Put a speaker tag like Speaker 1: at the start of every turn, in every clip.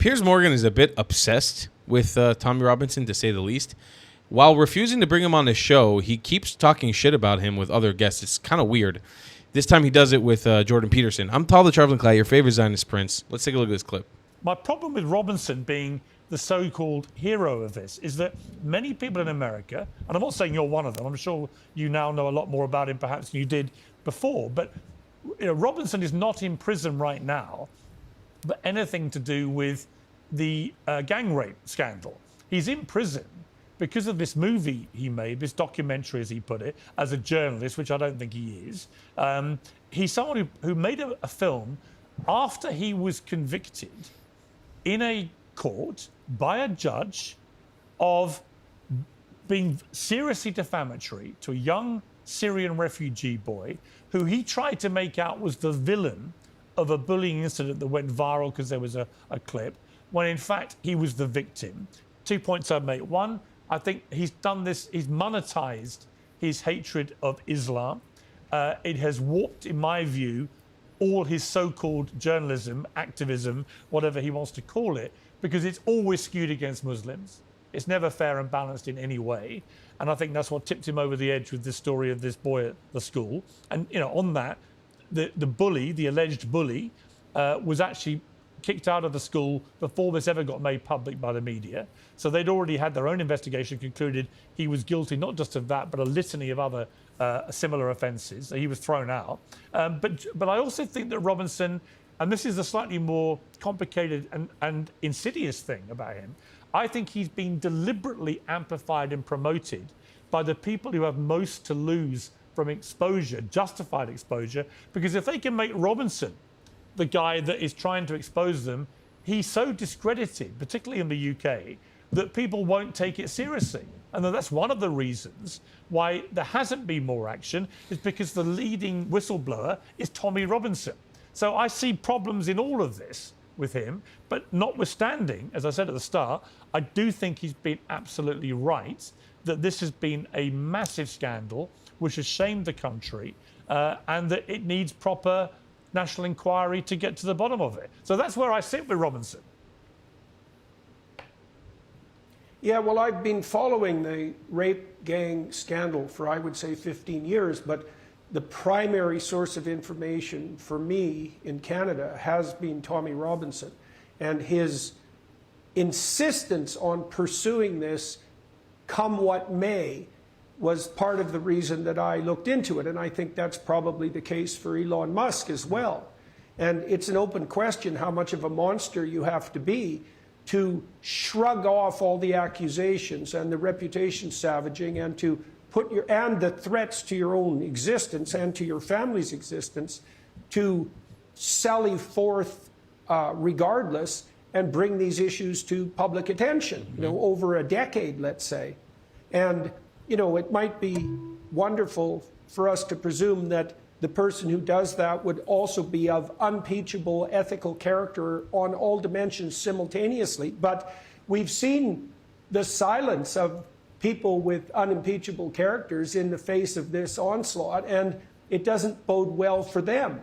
Speaker 1: Piers Morgan is a bit obsessed with Tommy Robinson, to say the least. While refusing to bring him on his show, he keeps talking shit about him with other guests. It's kind of weird. This time he does it with Jordan Peterson. I'm Tal the Traveling Clay, your favorite Zionist prince. Let's take a look at this clip.
Speaker 2: My problem with Robinson being the so-called hero of this is that many people in America, and I'm not saying you're one of them, I'm sure you now know a lot more about him perhaps than you did before, but Robinson is not in prison right now for anything to do with the gang rape scandal. He's in prison because of this movie he made, this documentary, as he put it, as a journalist, which I don't think he is. He's someone who made a film after he was convicted in a court by a judge of being seriously defamatory to a young Syrian refugee boy who he tried to make out was the villain of a bullying incident that went viral because there was a clip, when in fact he was the victim. 2 points I'd make. One, I think he's done this, he's monetized his hatred of Islam. It has warped, in my view, all his so-called journalism, activism, whatever he wants to call it, because it's always skewed against Muslims. It's never fair and balanced in any way. And I think that's what tipped him over the edge with this story of this boy at the school. And, on that, the bully, the alleged bully, was actually kicked out of the school before this ever got made public by the media. So they'd already had their own investigation, concluded he was guilty not just of that, but a litany of other similar offences. So he was thrown out. But I also think that Robinson, and this is a slightly more complicated and insidious thing about him, I think he's been deliberately amplified and promoted by the people who have most to lose from exposure, justified exposure, because if they can make Robinson the guy that is trying to expose them, he's so discredited, particularly in the UK, that people won't take it seriously. And that's one of the reasons why there hasn't been more action, is because the leading whistleblower is Tommy Robinson. So I see problems in all of this with him, but notwithstanding, as I said at the start, I do think he's been absolutely right that this has been a massive scandal which has shamed the country, and that it needs proper national inquiry to get to the bottom of it. So that's where I sit with Robinson.
Speaker 3: Yeah, well, I've been following the rape gang scandal for, I would say, 15 years, but the primary source of information for me in Canada has been Tommy Robinson, and his insistence on pursuing this come what may was part of the reason that I looked into it, and I think that's probably the case for Elon Musk as well. And it's an open question how much of a monster you have to be to shrug off all the accusations and the reputation savaging and to put and the threats to your own existence and to your family's existence to sally forth regardless and bring these issues to public attention, over a decade, let's say. And it might be wonderful for us to presume that the person who does that would also be of unimpeachable ethical character on all dimensions simultaneously. But we've seen the silence of people with unimpeachable characters in the face of this onslaught, and it doesn't bode well for them.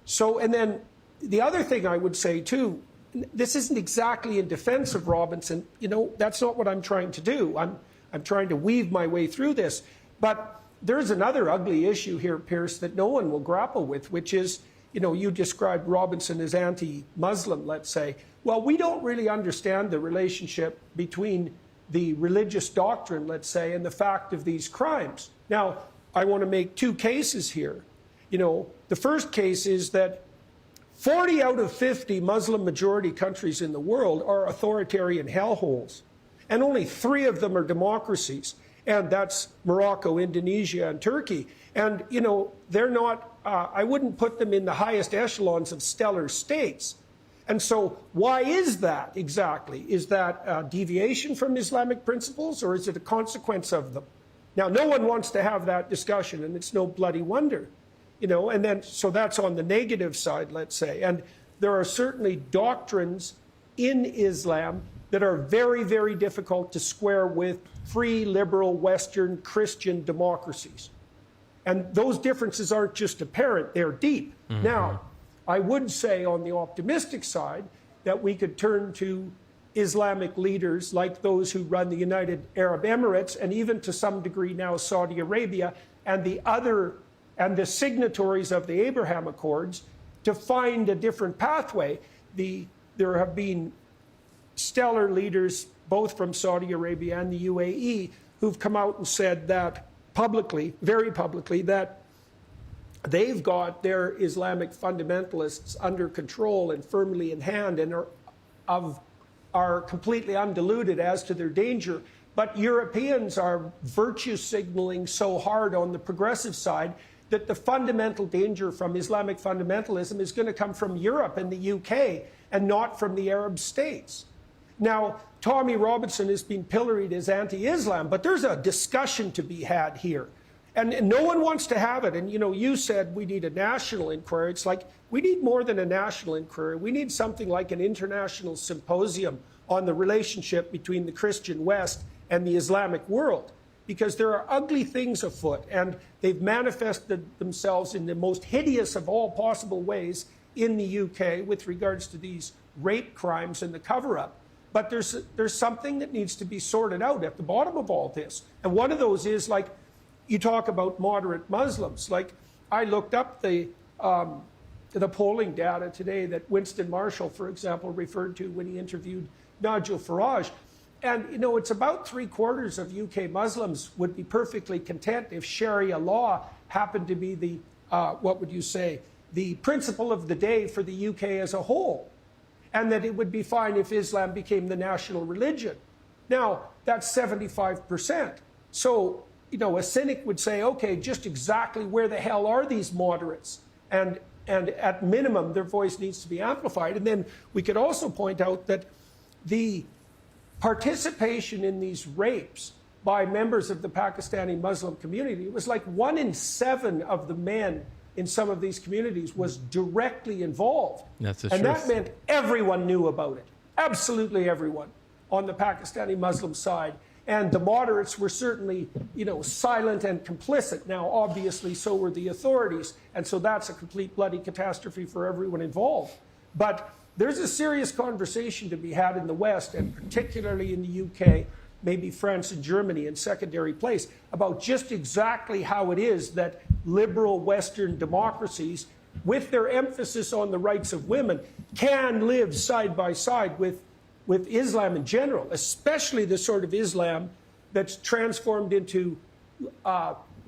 Speaker 3: So, and then the other thing I would say too, this isn't exactly in defense of Robinson. That's not what I'm trying to do. I'm trying to weave my way through this. But there's another ugly issue here, Pierce, that no one will grapple with, which is, you described Robinson as anti-Muslim, let's say. Well, we don't really understand the relationship between the religious doctrine, let's say, and the fact of these crimes. Now, I want to make two cases here. The first case is that 40 out of 50 Muslim majority countries in the world are authoritarian hellholes, and only 3 of them are democracies. And that's Morocco, Indonesia, and Turkey. And, they're not, I wouldn't put them in the highest echelons of stellar states. And so why is that exactly? Is that a deviation from Islamic principles, or is it a consequence of them? Now, no one wants to have that discussion, and it's no bloody wonder. And then, so that's on the negative side, let's say. And there are certainly doctrines in Islam that are very, very difficult to square with free, liberal, Western, Christian democracies. And those differences aren't just apparent, they're deep. Now, I would say on the optimistic side that we could turn to Islamic leaders like those who run the United Arab Emirates, and even to some degree now Saudi Arabia, and the signatories of the Abraham Accords, to find a different pathway. There have been stellar leaders, both from Saudi Arabia and the UAE, who've come out and said that publicly, very publicly, that they've got their Islamic fundamentalists under control and firmly in hand, and are completely undiluted as to their danger. But Europeans are virtue signaling so hard on the progressive side that the fundamental danger from Islamic fundamentalism is going to come from Europe and the UK and not from the Arab states. Now, Tommy Robinson has been pilloried as anti-Islam, but there's a discussion to be had here. And no one wants to have it. And, you said we need a national inquiry. It's like, we need more than a national inquiry. We need something like an international symposium on the relationship between the Christian West and the Islamic world, because there are ugly things afoot, and they've manifested themselves in the most hideous of all possible ways in the UK with regards to these rape crimes and the cover-up. But there's something that needs to be sorted out at the bottom of all this. And one of those is, like, you talk about moderate Muslims. Like, I looked up the polling data today that Winston Marshall, for example, referred to when he interviewed Nigel Farage. And, it's about 3/4 of UK Muslims would be perfectly content if Sharia law happened to be the, the principle of the day for the UK as a whole. And that it would be fine if Islam became the national religion. Now, that's 75%. So, a cynic would say, okay, just exactly where the hell are these moderates? And at minimum, their voice needs to be amplified. And then we could also point out that the participation in these rapes by members of the Pakistani Muslim community was like 1 in 7 of the men in some of these communities was directly involved.
Speaker 1: That's the
Speaker 3: and
Speaker 1: truth.
Speaker 3: That meant everyone knew about it. Absolutely everyone on the Pakistani Muslim side. And the moderates were certainly, silent and complicit. Now, obviously, so were the authorities. And so that's a complete bloody catastrophe for everyone involved. But there's a serious conversation to be had in the West, and particularly in the UK, maybe France and Germany in secondary place, about just exactly how it is that liberal Western democracies, with their emphasis on the rights of women, can live side by side with Islam in general, especially the sort of Islam that's transformed into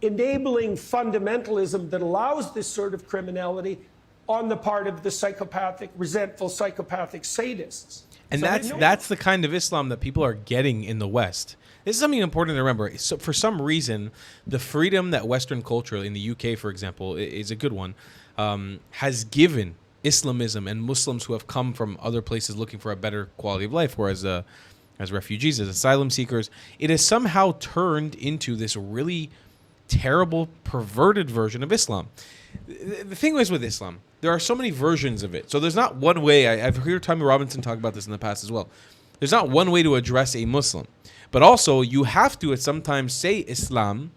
Speaker 3: enabling fundamentalism that allows this sort of criminality on the part of the psychopathic, resentful psychopathic sadists.
Speaker 1: And
Speaker 3: So
Speaker 1: that's the kind of Islam that people are getting in the West. This is something important to remember. So for some reason, the freedom that Western culture, in the UK, for example, is a good one, has given Islamism and Muslims who have come from other places looking for a better quality of life, whereas as refugees, as asylum seekers, it has somehow turned into this really terrible, perverted version of Islam. The thing is with Islam, there are so many versions of it. So there's not one way. I've heard Tommy Robinson talk about this in the past as well. There's not one way to address a Muslim. But also, you have to sometimes say Islam,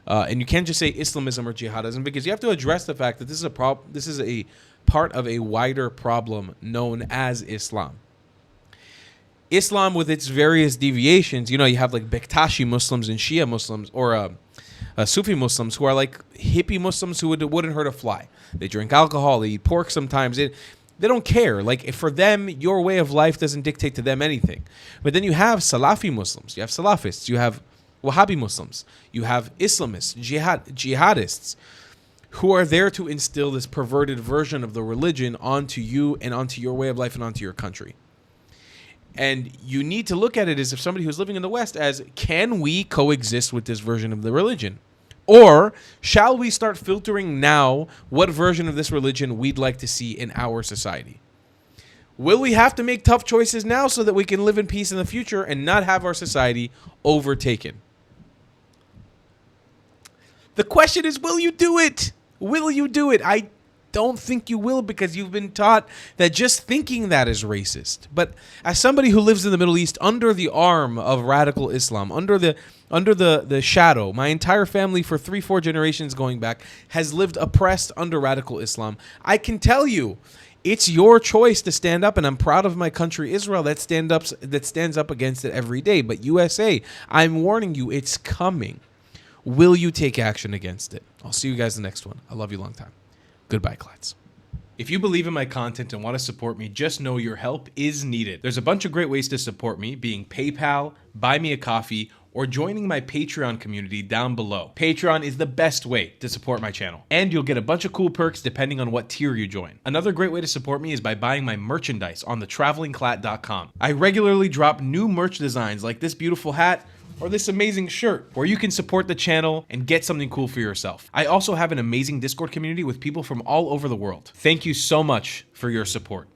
Speaker 1: and you can't just say Islamism or jihadism, because you have to address the fact that this is a part of a wider problem known as Islam. Islam, with its various deviations, you have like Bektashi Muslims and Shia Muslims, or Sufi Muslims, who are like hippie Muslims who wouldn't hurt a fly. They drink alcohol, they eat pork sometimes. They don't care. Like, for them, your way of life doesn't dictate to them anything. But then you have Salafi Muslims, you have Salafists, you have Wahhabi Muslims, you have Islamists, jihadists, who are there to instill this perverted version of the religion onto you and onto your way of life and onto your country. And you need to look at it as if somebody who's living in the West as, can we coexist with this version of the religion? Or shall we start filtering now what version of this religion we'd like to see in our society? Will we have to make tough choices now so that we can live in peace in the future and not have our society overtaken? The question is, will you do it? Will you do it? I don't think you will, because you've been taught that just thinking that is racist. But as somebody who lives in the Middle East under the arm of radical Islam, under the shadow, my entire family for 3-4 generations going back has lived oppressed under radical Islam. I can tell you, It's your choice to stand up, and I'm proud of my country, Israel, that stands up against it every day. But USA, I'm warning you, it's coming. Will you take action against it? I'll see you guys in the next one. I love you long time. Goodbye, Clats. If you believe in my content and want to support me, just know your help is needed. There's a bunch of great ways to support me, being PayPal, Buy Me a Coffee, or joining my Patreon community down below. Patreon is the best way to support my channel, and you'll get a bunch of cool perks depending on what tier you join. Another great way to support me is by buying my merchandise on thetravelingclat.com. I regularly drop new merch designs like this beautiful hat, or this amazing shirt, where you can support the channel and get something cool for yourself. I also have an amazing Discord community with people from all over the world. Thank you so much for your support.